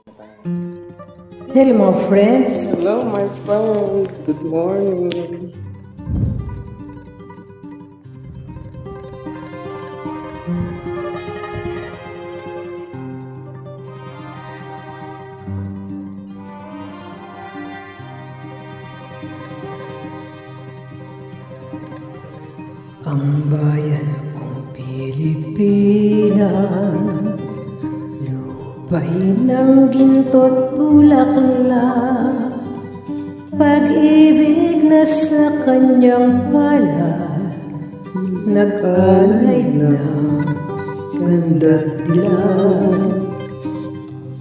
Hello mga friends. Hello, my friends. Good morning. Ang bayan kong Pilipinas, lupay ng ginto't bulaklak, pag-ibig na sa kanyang palad, nag-alay ng ganda't dilag.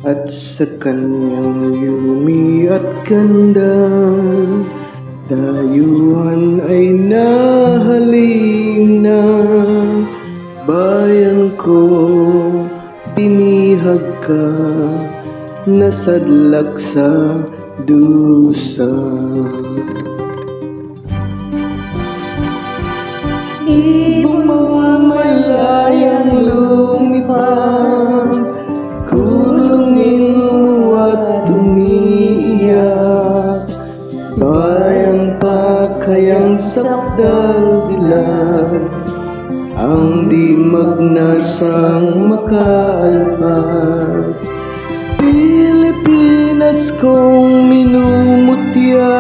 At sa kanyang yumi at ganda, dayuhan ay nahalina. Bayan ko, binihag ka, nasadlak sa dusa. Ibon mga malayang lumipad, kulungin mo at umiiyak. Bayang pa kayang sakdal dilag, ang di magnasang makaalpas. Pilipinas kong minumutya,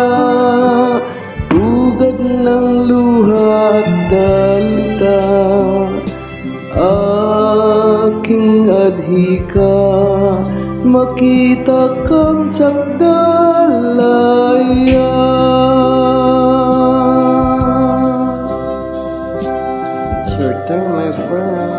bugad ng luha at dalita. Aking adhika, makita kang sakdalaya. It's your turn, my friend.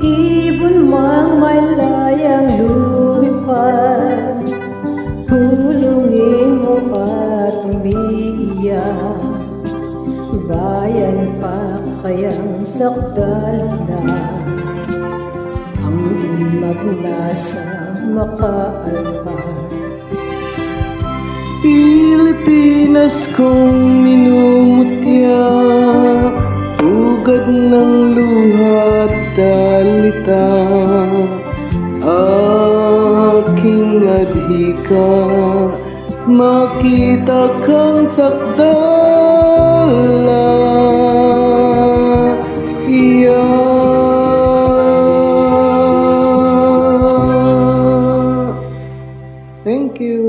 Ibon mang malayang lumipad, pulungin mo at umiiyak. Bayan pa kayang sakdal na, ang di magnasang makaalpas. Pilipinas kong minumutya, bugad ng luha at dalita. Aking adhika, makita kang sakdalaya. Thank you.